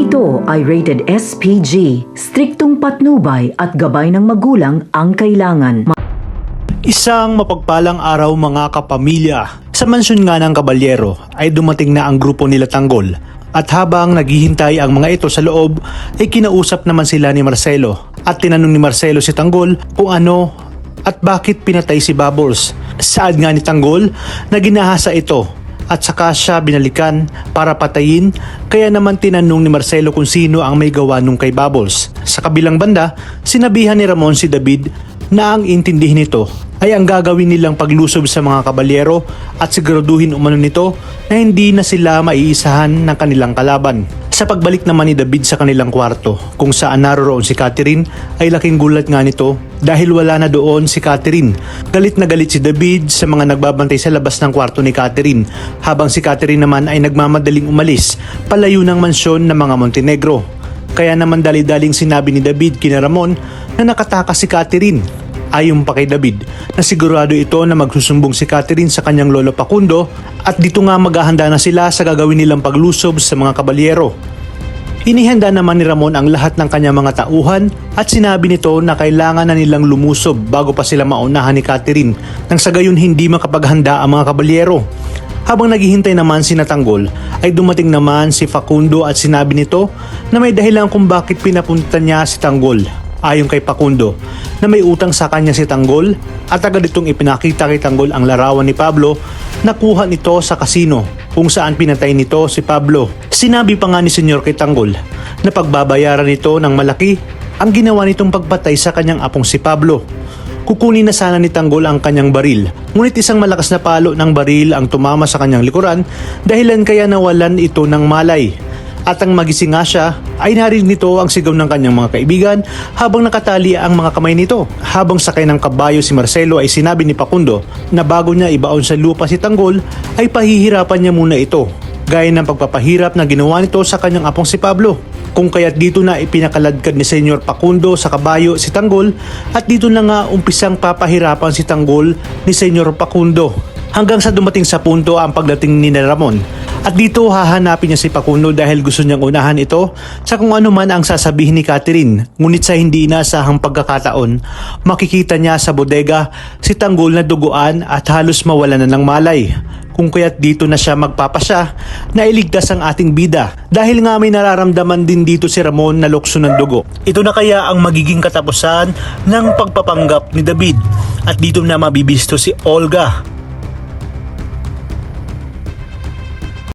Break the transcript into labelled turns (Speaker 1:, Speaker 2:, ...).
Speaker 1: Ito ay rated SPG, striktong patnubay at gabay ng magulang ang kailangan.
Speaker 2: Isang mapagpalang araw mga kapamilya. Sa mansyon nga ng Caballero ay dumating na ang grupo nila Tanggol. At habang naghihintay ang mga ito sa loob, ay kinausap naman sila ni Marcelo. At tinanong ni Marcelo si Tanggol kung ano at bakit pinatay si Bubbles. Saad nga ni Tanggol na ginahasa ito at saka siya binalikan para patayin, kaya naman tinanong ni Marcelo kung sino ang may gawa nung kay Bubbles. Sa kabilang banda, sinabihan ni Ramon si David na ang intindihin nito ay ang gagawin nilang paglusob sa mga kabalyero at siguraduhin umano nito na hindi na sila maiisahan ng kanilang kalaban. Sa pagbalik naman ni David sa kanilang kwarto kung saan naroroon si Catherine ay laking gulat nga nito dahil wala na doon si Catherine. Galit na galit si David sa mga nagbabantay sa labas ng kwarto ni Catherine habang si Catherine naman ay nagmamadaling umalis palayo ng mansyon ng mga Montenegro. Kaya naman dali-daling sinabi ni David kina Ramon na nakatakas si Catherine. Ayon pa kay David na sigurado ito na magsusumbong si Catherine sa kanyang lolo Facundo at dito nga maghahanda na sila sa gagawin nilang paglusob sa mga kabalyero. Inihanda naman ni Ramon ang lahat ng kanyang mga tauhan at sinabi nito na kailangan na nilang lumusob bago pa sila maunahan ni Catherine nang sa gayon hindi makapaghanda ang mga kabalyero. Habang naghihintay naman si Tanggol ay dumating naman si Facundo at sinabi nito na may dahilan kung bakit pinapunta niya si Tanggol. Ayon kay Facundo na may utang sa kanya si Tanggol at agad itong ipinakita kay Tanggol ang larawan ni Pablo na kuha nito sa kasino kung saan pinatay nito si Pablo. Sinabi pa nga ni Senyor kay Tanggol na pagbabayaran nito ng malaki ang ginawa nitong pagpatay sa kanyang apong si Pablo. Kukunin na sana ni Tanggol ang kanyang baril, ngunit isang malakas na palo ng baril ang tumama sa kanyang likuran dahilan kaya nawalan ito ng malay. At ang magising nga siya ay narinig nito ang sigaw ng kanyang mga kaibigan habang nakatali ang mga kamay nito. Habang sakay ng kabayo si Marcelo ay sinabi ni Facundo na bago niya ibaon sa lupa si Tanggol ay pahihirapan niya muna ito, gaya ng pagpapahirap na ginawa nito sa kanyang apong si Pablo. Kung kaya't dito na ipinakaladkad ni Senyor Facundo sa kabayo si Tanggol at dito na nga umpisang papahirapan si Tanggol ni Senyor Facundo hanggang sa dumating sa punto ang pagdating ni Ramon. At dito hahanapin niya si Facundo dahil gusto niyang unahan ito sa kung ano man ang sasabihin ni Catherine. Ngunit sa hindi inaasahang pagkakataon, makikita niya sa bodega si Tanggol na duguan at halos mawalan na ng malay. Kung kaya't dito na siya magpapasya na iligtas ang ating bida dahil nga may nararamdaman din dito si Ramon na lukso ng dugo. Ito na kaya ang magiging katapusan ng pagpapanggap ni David at dito na mabibisto si Olga